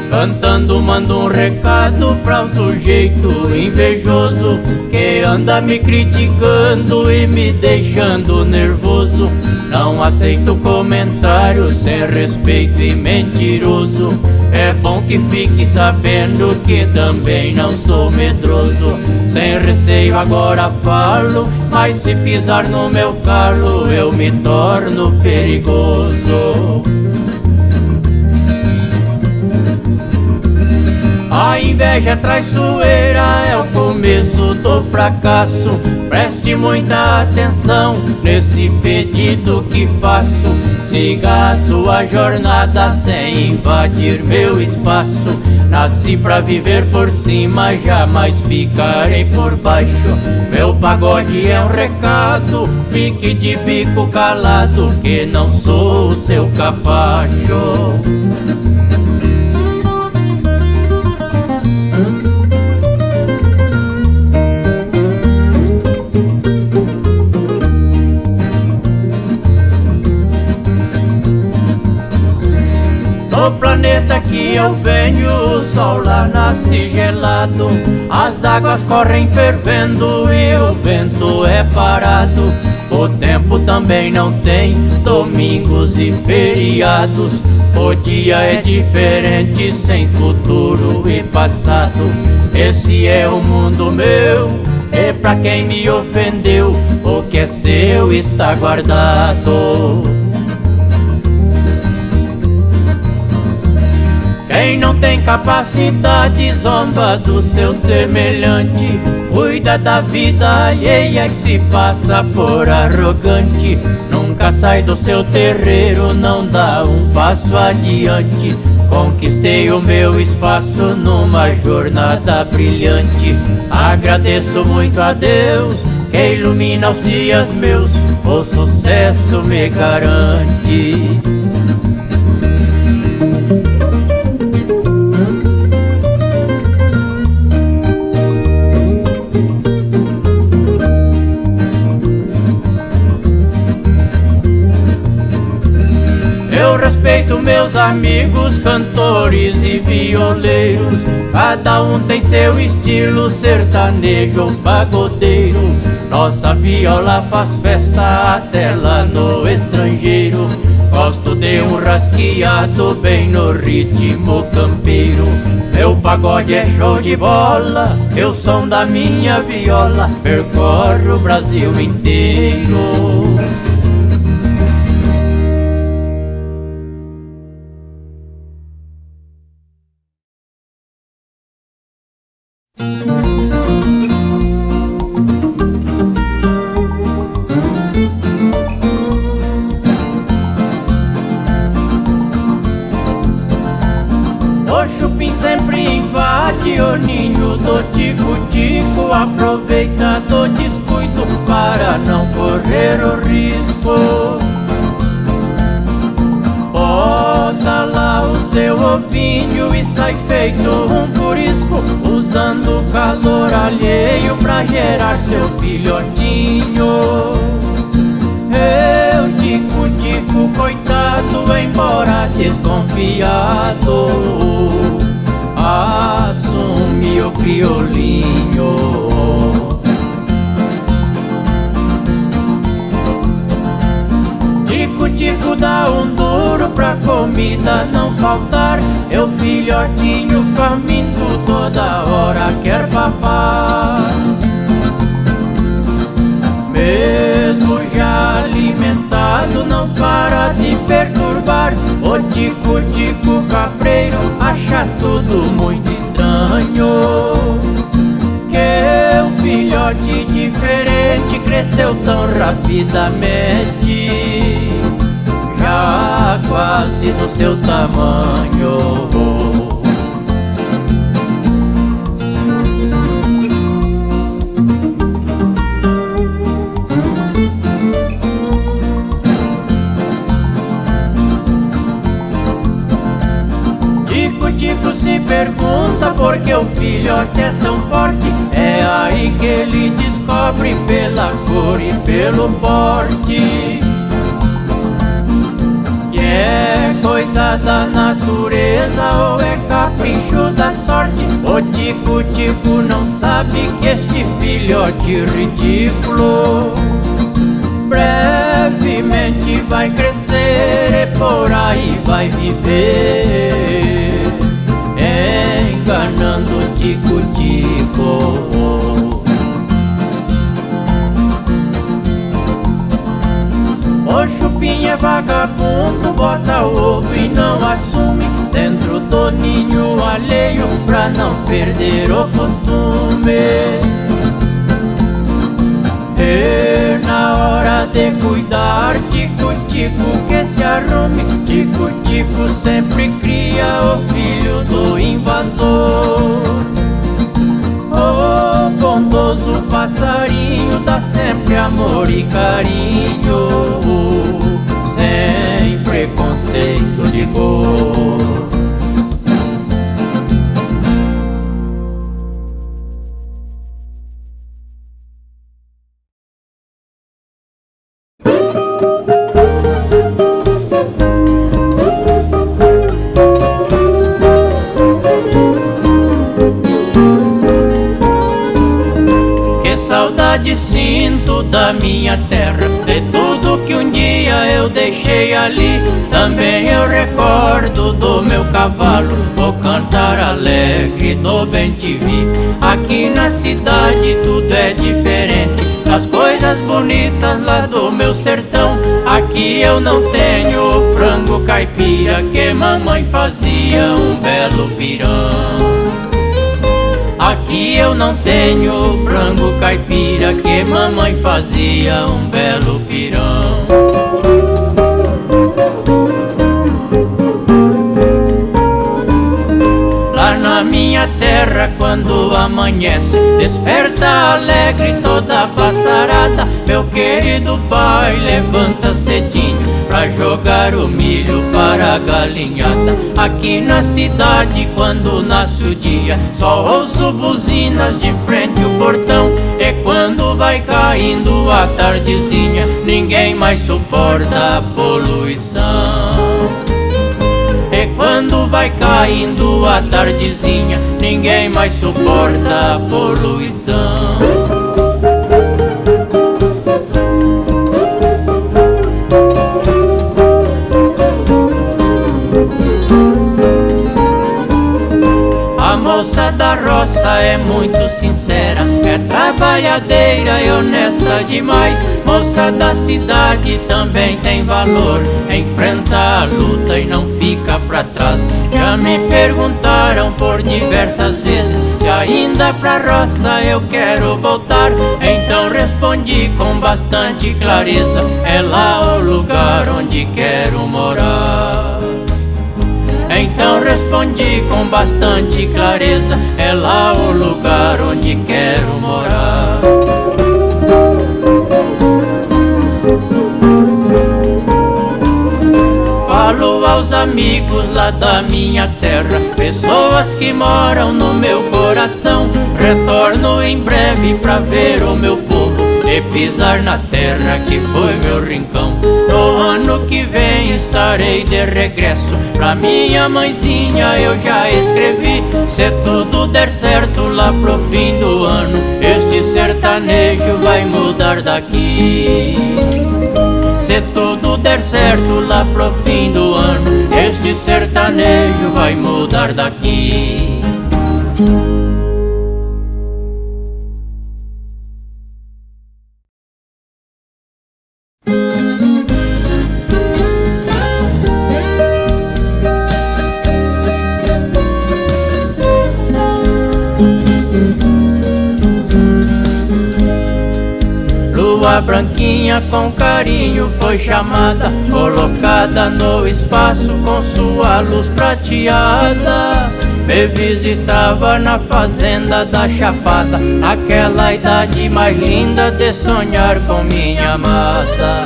Cantando mando um recado pra um sujeito invejoso que anda me criticando e me deixando nervoso. Não aceito comentário sem respeito e mentiroso. É bom que fique sabendo que também não sou medroso. Sem receio agora falo, mas se pisar no meu calo eu me torno perigoso. A inveja é traiçoeira, é o começo do fracasso. Preste muita atenção nesse pedido que faço. Siga a sua jornada sem invadir meu espaço. Nasci pra viver por cima, jamais ficarei por baixo. Meu pagode é um recado, fique de bico calado, que não sou o seu capacho. No planeta que eu venho, o sol lá nasce gelado. As águas correm fervendo e o vento é parado. O tempo também não tem domingos e feriados. O dia é diferente, sem futuro e passado. Esse é o mundo meu, e pra quem me ofendeu, o que é seu está guardado. Quem não tem capacidade zomba do seu semelhante. Cuida da vida alheia e se passa por arrogante. Nunca sai do seu terreiro, não dá um passo adiante. Conquistei o meu espaço numa jornada brilhante. Agradeço muito a Deus que ilumina os dias meus. O sucesso me garante. Eu respeito meus amigos, cantores e violeiros. Cada um tem seu estilo, sertanejo ou pagodeiro. Nossa viola faz festa até lá no estrangeiro. Gosto de um rasqueado bem no ritmo campeiro. Meu pagode é show de bola, e o som da minha viola percorre o Brasil inteiro. O chupim sempre invade o ninho do tico-tico. Aproveita do descuido para não correr o risco. Bota lá o seu ovinho e sai feito um purisco, usando o calor alheio pra gerar seu filhotinho. Eu tico-tico coitado, embora desconfiado, assume o criolinho. Tico-tico dá um duro pra comida não faltar. Eu filhotinho faminto toda hora quer papar. Mesmo já alimentado não para de perturbar. O tico-tico cabreiro acha tudo muito estranho. Que o filhote diferente cresceu tão rapidamente, já quase do seu tamanho. pergunta por que o filhote é tão forte, é aí que ele descobre pela cor e pelo porte. Que é coisa da natureza ou é capricho da sorte? O tico-tico não sabe que este filhote ridículo brevemente vai crescer e por aí vai viver, enganando o tico-tico. O chupim é vagabundo, bota o ovo e não assume dentro do ninho alheio pra não perder o costume. E na hora de cuidar, tico-tico que se arrume, tico-tico sempre cria o filho do invasor. O bondoso passarinho dá sempre amor e carinho, sem preconceito de cor. Sinto da minha terra, de tudo que um dia eu deixei ali. Também eu recordo do meu cavalo, o cantar alegre do bem-te-vi. Aqui na cidade tudo é diferente, as coisas bonitas lá do meu sertão. Aqui eu não tenho o frango caipira que mamãe fazia, um belo pirão. Aqui eu não tenho o frango caipira que mamãe fazia, um belo pirão. Lá na minha terra quando amanhece, desperta alegre toda a passarada. Meu querido pai levanta cedinho pra jogar o milho para a galinhada. Aqui na cidade quando nasce o dia, só ouço buzinas de frente ao portão. E quando vai caindo a tardezinha, ninguém mais suporta a poluição. E quando vai caindo a tardezinha, ninguém mais suporta a poluição. A moça da roça é muito sincera, é trabalhadeira e honesta demais. Moça da cidade também tem valor, enfrenta a luta e não fica pra trás. Já me perguntaram por diversas vezes se ainda pra roça eu quero voltar. Então respondi com bastante clareza, é lá o lugar onde quero morar. Então respondi com bastante clareza, é lá o lugar onde quero morar. Falo aos amigos lá da minha terra, pessoas que moram no meu coração. Retorno em breve pra ver o meu povo e pisar na terra que foi meu rincão. No ano que vem estarei de regresso, pra minha mãezinha eu já escrevi. Se tudo der certo lá pro fim do ano, este sertanejo vai mudar daqui. Se tudo der certo lá pro fim do ano, este sertanejo vai mudar daqui. Lua branquinha com carinho foi chamada, colocada no espaço com sua luz prateada. Me visitava na fazenda da Chapada, aquela idade mais linda de sonhar com minha amada.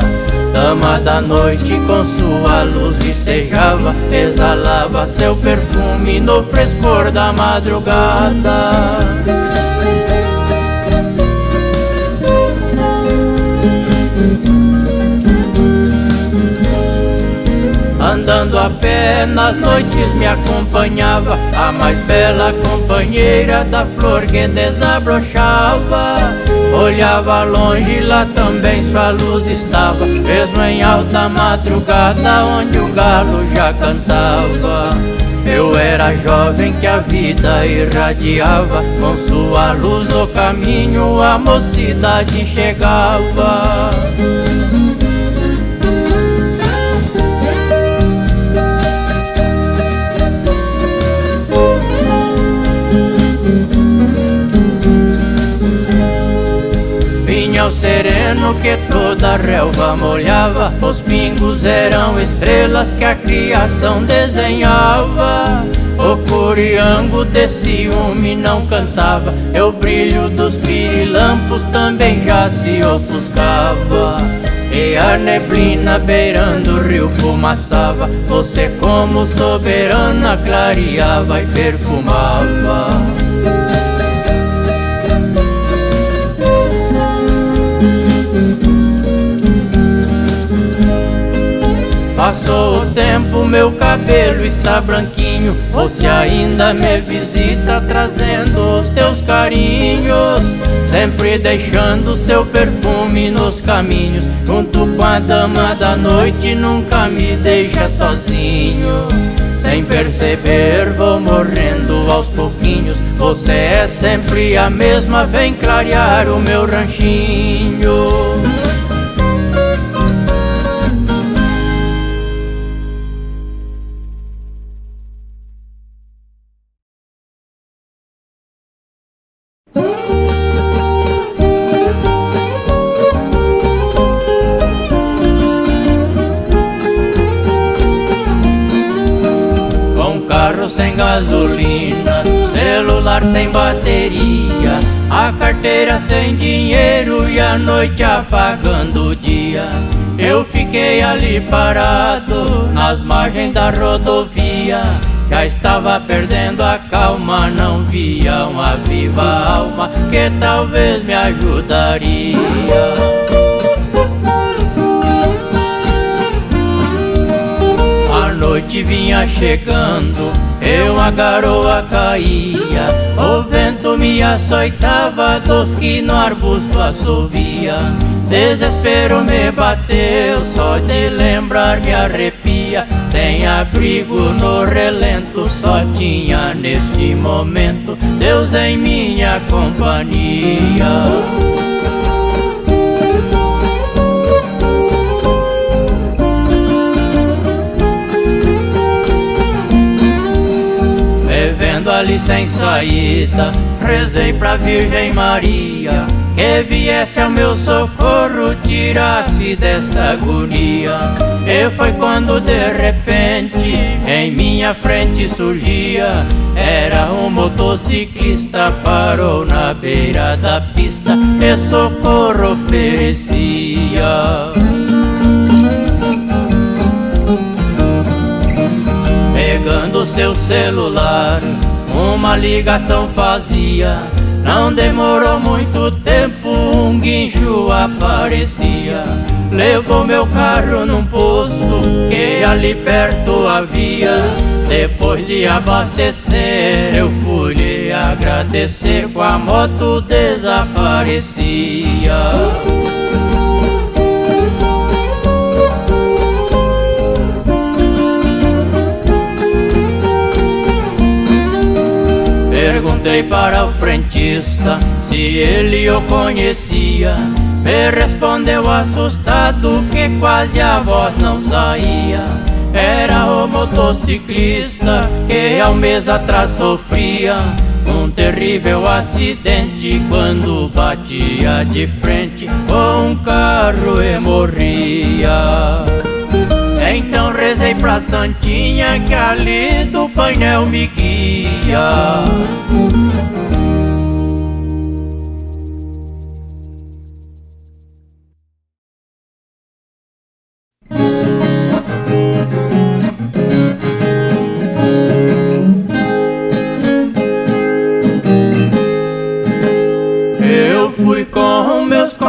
Dama da noite com sua luz vicejava, exalava seu perfume no frescor da madrugada. Andando a pé nas noites me acompanhava a mais bela companheira da flor que desabrochava. Olhava longe, lá também sua luz estava, mesmo em alta madrugada onde o galo já cantava. Eu era jovem que a vida irradiava, com sua luz no caminho a mocidade chegava. O sereno que toda a relva molhava, os pingos eram estrelas que a criação desenhava. O curiango de ciúme não cantava, e o brilho dos pirilampos também já se ofuscava. E a neblina beirando o rio fumaçava, você como soberana clareava e perfumava. Passou o tempo, meu cabelo está branquinho, você ainda me visita trazendo os teus carinhos, sempre deixando seu perfume nos caminhos. Junto com a dama da noite nunca me deixa sozinho. Sem perceber vou morrendo aos pouquinhos, você é sempre a mesma, vem clarear o meu ranchinho. Sem gasolina, celular sem bateria, a carteira sem dinheiro e a noite apagando o dia. Eu fiquei ali parado nas margens da rodovia, já estava perdendo a calma, não via uma viva alma que talvez me ajudaria. A noite vinha chegando, uma garoa caía, o vento me açoitava, dos que no arbusto assovia. Desespero me bateu, só de lembrar me arrepia. Sem abrigo no relento, só tinha neste momento Deus em minha companhia. Ali sem saída, rezei pra Virgem Maria que viesse ao meu socorro, tirasse desta agonia. E foi quando de repente em minha frente surgia, era um motociclista, parou na beira da pista e socorro oferecia. Pegando seu celular, uma ligação fazia, não demorou muito tempo, um guincho aparecia. Levou meu carro num posto que ali perto havia. Depois de abastecer, eu fui lhe agradecer, com a moto desaparecia. Perguntei para o frentista se ele o conhecia. Me respondeu assustado que quase a voz não saía. Era o motociclista que há um mês atrás sofria um terrível acidente quando batia de frente com um carro e morria. Então rezei pra Santinha que ali do painel me guia.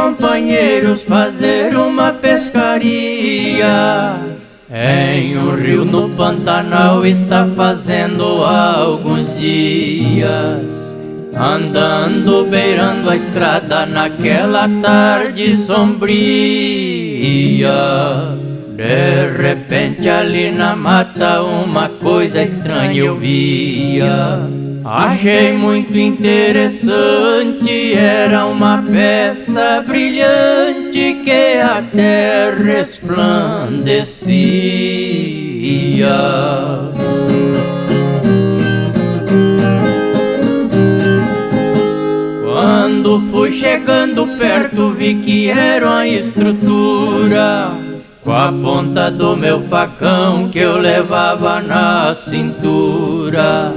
companheiros fazer uma pescaria em um rio no Pantanal. Está fazendo alguns dias, andando beirando a estrada naquela tarde sombria. De repente ali na mata uma coisa estranha eu via. Achei muito interessante, era uma peça brilhante que até resplandecia. Quando fui chegando perto vi que era uma estrutura, com a ponta do meu facão que eu levava na cintura.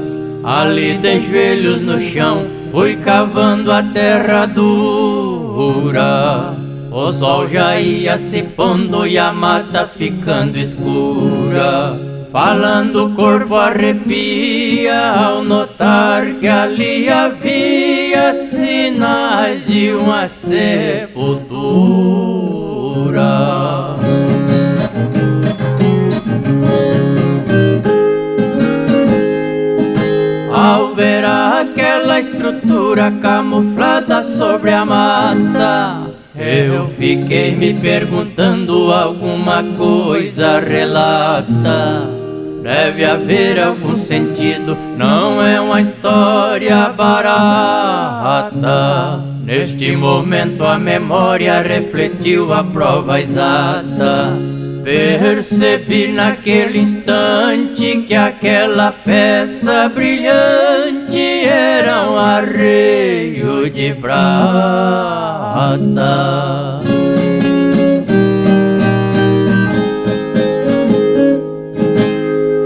Ali de joelhos no chão fui cavando a terra dura. O sol já ia se pondo e a mata ficando escura. Falando o corpo arrepia ao notar que ali havia sinais de uma sepultura. Ao ver aquela estrutura camuflada sobre a mata, eu fiquei me perguntando, alguma coisa relata. Deve haver algum sentido, não é uma história barata. Neste momento a memória refletiu a prova exata. Percebi naquele instante que aquela peça brilhante era um arreio de prata.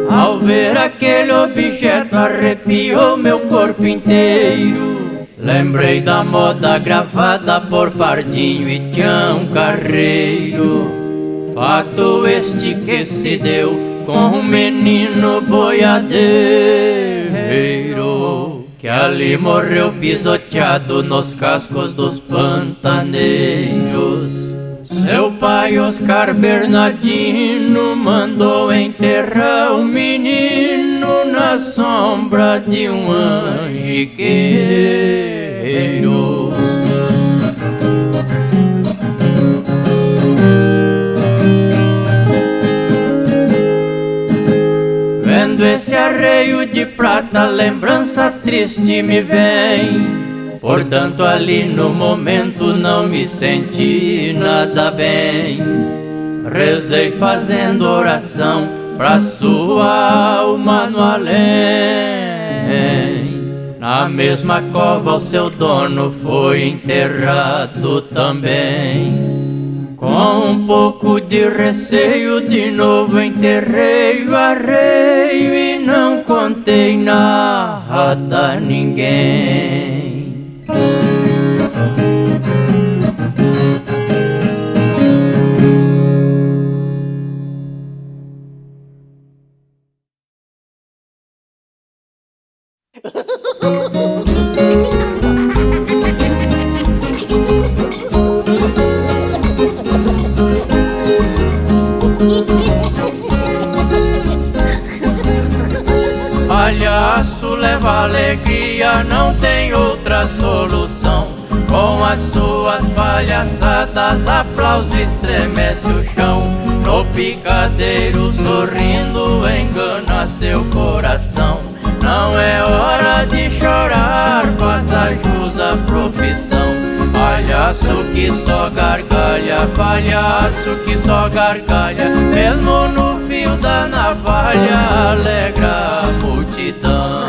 Ao ver aquele objeto arrepiou meu corpo inteiro. Lembrei da moda gravada por Pardinho e Tião Carreiro. Fato este que se deu com um menino boiadeiro, que ali morreu pisoteado nos cascos dos pantaneiros. Seu pai, Oscar Bernardino, mandou enterrar o menino na sombra de um angiqueiro. Vendo esse arreio de prata, lembrança triste me vem. Portanto ali no momento não me senti nada bem. Rezei fazendo oração pra sua alma no além. Na mesma cova o seu dono foi enterrado também. Com um pouco de receio de novo enterrei o arreio e não contei nada a ninguém. Palhaço leva alegria, não tem outra solução. Com as suas palhaçadas, aplauso estremece o chão. No picadeiro sorrindo engana seu coração. Não é hora de chorar, faça jus à profissão. Palhaço que só gargalha, palhaço que só gargalha, mesmo no fio da navalha alegra a multidão.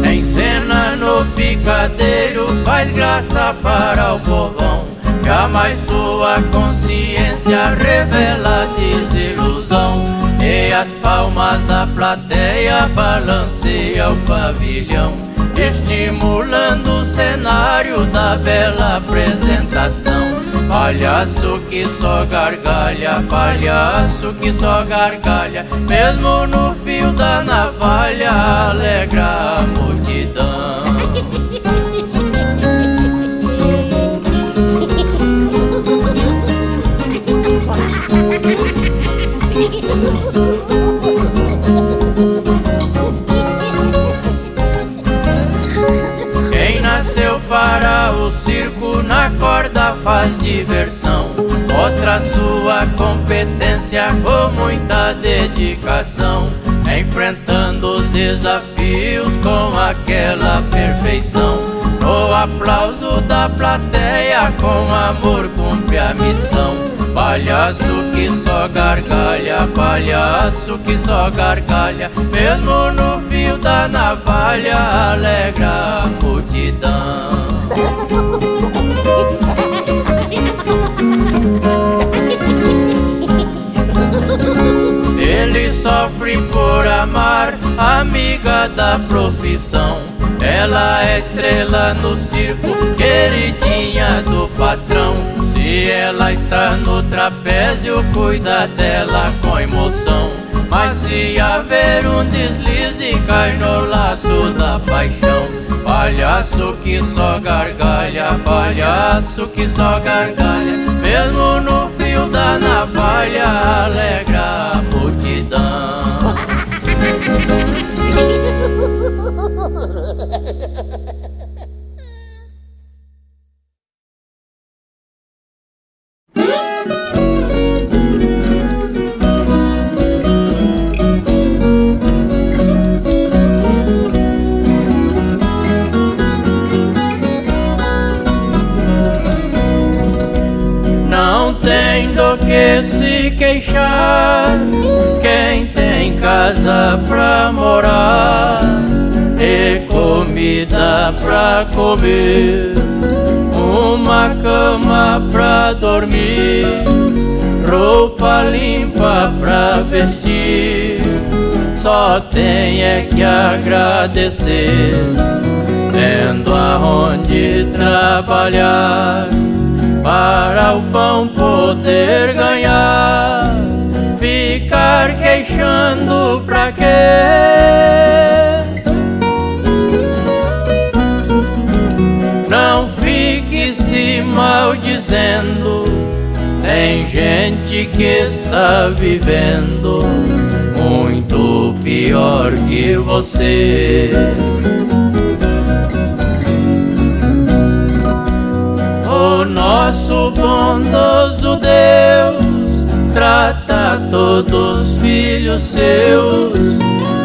Em cena no picadeiro faz graça para o povão. Jamais sua consciência revela desilusão. E as palmas da plateia balanceia o pavilhão, estimulando o cenário da bela apresentação. palhaço que só gargalha, palhaço que só gargalha, mesmo no fio da navalha alegra a multidão. Quem nasceu para o circo na corda faz diversão, mostra sua competência com muita dedicação, enfrentando os desafios com aquela perfeição. No aplauso da plateia com amor cumpre a missão. Palhaço que só gargalha, palhaço que só gargalha, mesmo no fio da navalha alegra a multidão. Ele sofre por amar a amiga da profissão. Ela é estrela no circo, queridinha do patrão. Se ela está no trapézio, cuida dela com emoção. Mas se haver um deslize, cai no laço da paixão. Palhaço que só gargalha, palhaço que só gargalha, mesmo no fio da navalha alegra a multidão. Não tem do que se queixar quem tem casa pra morar e comida pra comer, uma cama pra dormir, roupa limpa pra vestir. Só tem é que agradecer, tendo aonde trabalhar para o pão poder ganhar. Ficar queixando pra quê? Não fique se maldizendo, tem gente que está vivendo muito pior que você. O nosso bondoso Deus trata todos os filhos seus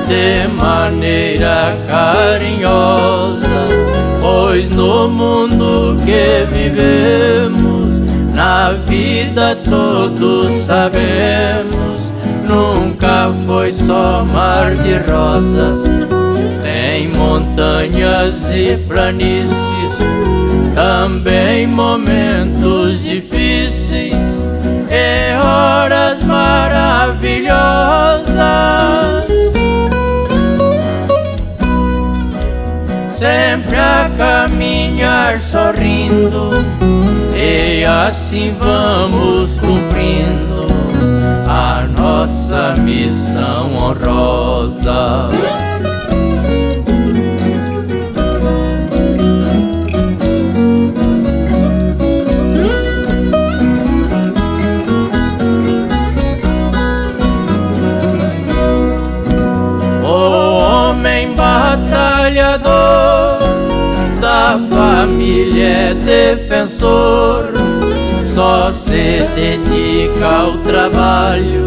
de maneira carinhosa, pois no mundo que vivemos, na vida todos sabemos, nunca foi só mar de rosas. Tem montanhas e planícies, também momentos difíceis e horas maravilhosas. Sempre a caminhar sorrindo, e assim vamos cumprindo a nossa missão honrosa. Batalhador da família, defensor, só se dedica ao trabalho.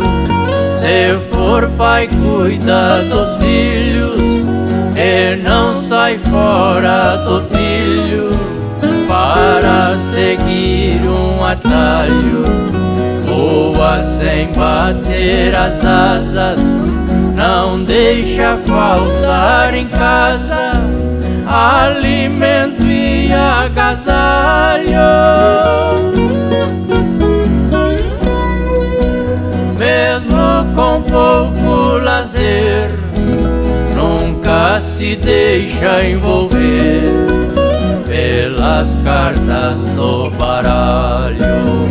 Se for pai, cuida dos filhos e não sai fora do trilho para seguir um atalho. Voa sem bater as asas, não deixa faltar em casa alimento e agasalho. Mesmo com pouco lazer, nunca se deixa envolver pelas cartas do baralho.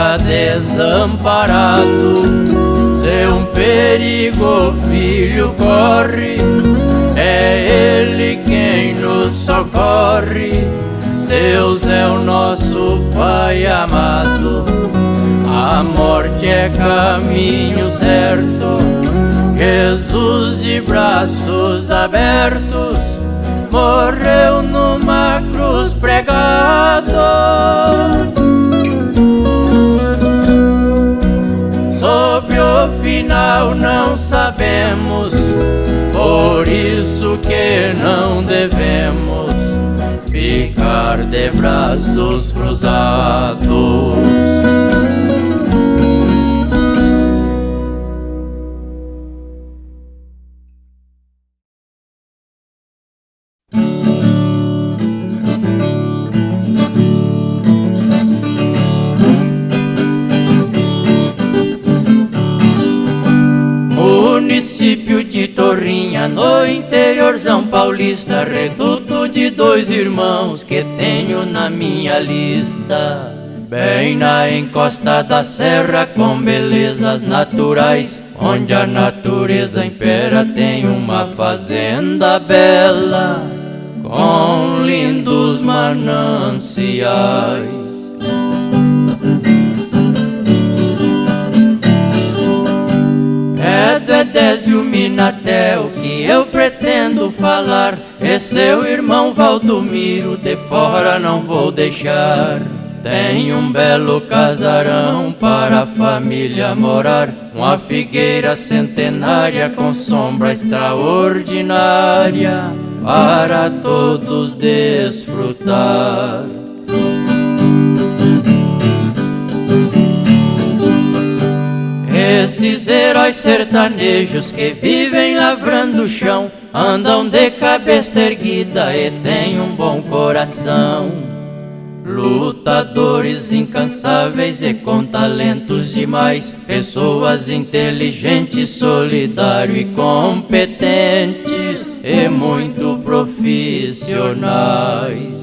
fica desamparado. Se um perigo o filho corre, é ele quem nos socorre. Deus é o nosso Pai amado, a morte é caminho certo. Jesus de braços abertos morreu numa cruz pregado. Sobre o final não sabemos, por isso que não devemos ficar de braços cruzados. Município de Torrinha, no interiorzão paulista, reduto de 2 irmãos que tenho na minha lista. Bem na encosta da serra, com belezas naturais, onde a natureza impera, tem uma fazenda bela, com lindos mananciais. É do Edésio Minatel que eu pretendo falar, e seu irmão Valdomiro de fora não vou deixar. Tem um belo casarão para a família morar, uma figueira centenária com sombra extraordinária para todos desfrutar. Esses heróis sertanejos que vivem lavrando o chão andam de cabeça erguida e têm um bom coração. Lutadores incansáveis e com talentos demais, pessoas inteligentes, solidários e competentes e muito profissionais.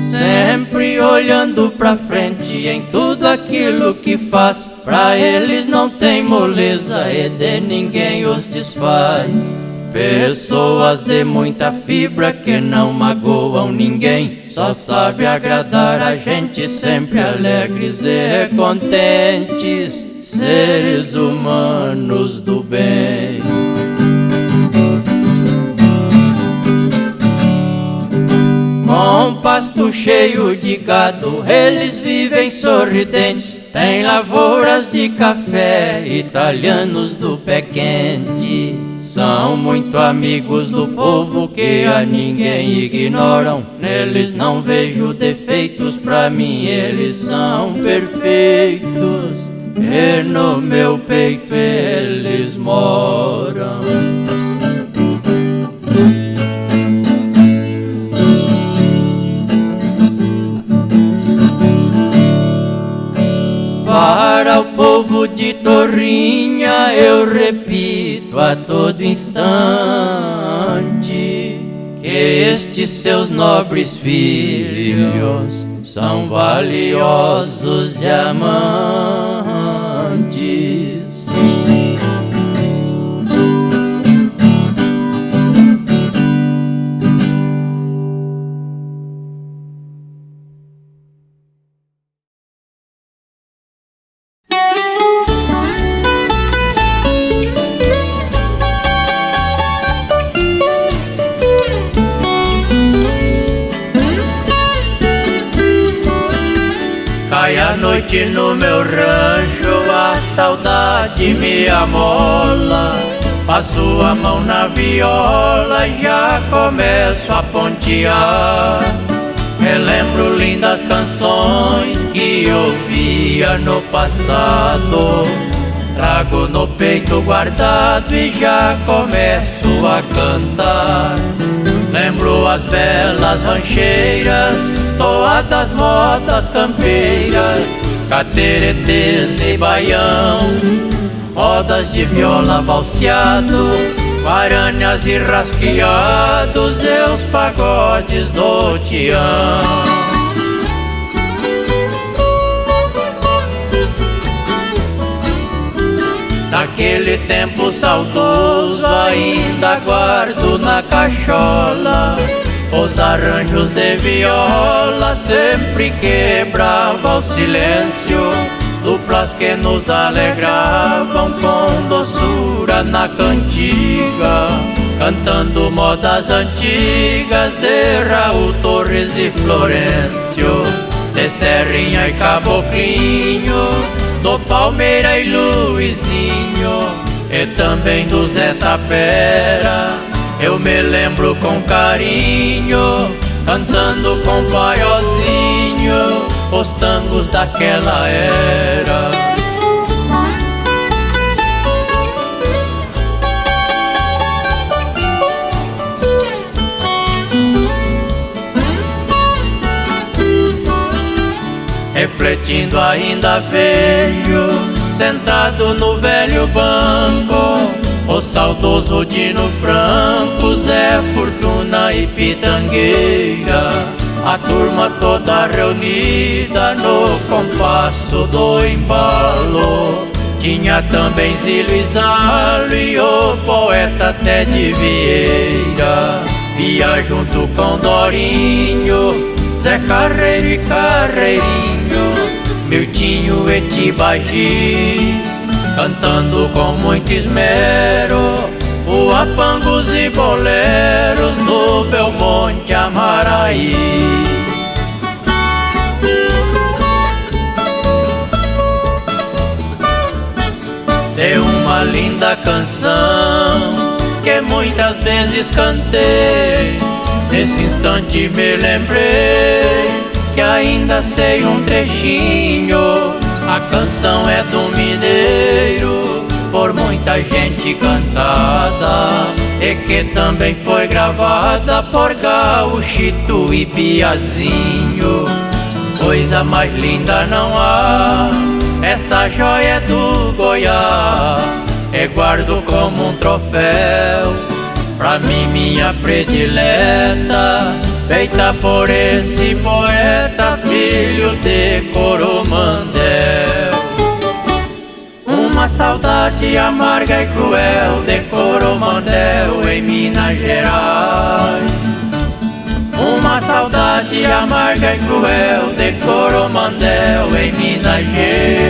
Sempre olhando pra frente em tudo aquilo que faz, pra eles não tem moleza e de ninguém os desfaz. Pessoas de muita fibra que não magoam ninguém, só sabe agradar a gente, sempre alegres e contentes, seres humanos do bem. Com pasto cheio de gado, eles vivem sorridentes, tem lavouras de café, italianos do pé quente. São muito amigos do povo que a ninguém ignoram, neles não vejo defeitos, pra mim eles são perfeitos, e no meu peito eles moram. Para o povo de Torrinha eu repito a todo instante que estes seus nobres filhos são valiosos diamantes. Cai a noite no meu rancho, a saudade me amola. Passo a mão na viola e já começo a pontear. Relembro lindas canções que ouvia no passado, trago no peito guardado e já começo a cantar. Lembro as belas rancheiras, toadas, modas campeiras, cateretês e baião, rodas de viola valseado, guaranias e rasqueados e os pagodes do Tião. Daquele tempo saudoso ainda guardo na cachola os arranjos de viola, sempre quebrava o silêncio, duplas que nos alegravam com doçura na cantiga, cantando modas antigas de Raul Torres e Florencio, de Serrinha e Caboclinho, do Palmeira e Luizinho, e também do Zé Tapera. Eu me lembro com carinho, cantando com Paiozinho os tangos daquela era. Refletindo ainda vejo, sentado no velho banco, o saudoso Dino Franco, Zé Fortuna e Pitangueira, a turma toda reunida no compasso do embalo. Tinha também Zilo e Zalo e o poeta Ted Vieira, ia junto com Dorinho, Zé Carreiro e Carreirinho, Miltinho e Tibagi, cantando com muito esmero o apangos e boleros do Belmonte Amaraí. De uma linda canção que muitas vezes cantei, nesse instante me lembrei que ainda sei um trechinho. A canção é do Mineiro, por muita gente cantada, e que também foi gravada por Gauchito e Piazinho. Coisa mais linda não há, essa joia do Goiás, e guardo como um troféu, pra mim minha predileta, feita por esse poeta, filho de Coromandel. Uma saudade amarga e cruel de Coromandel em Minas Gerais. Uma saudade amarga e cruel de Coromandel em Minas Gerais.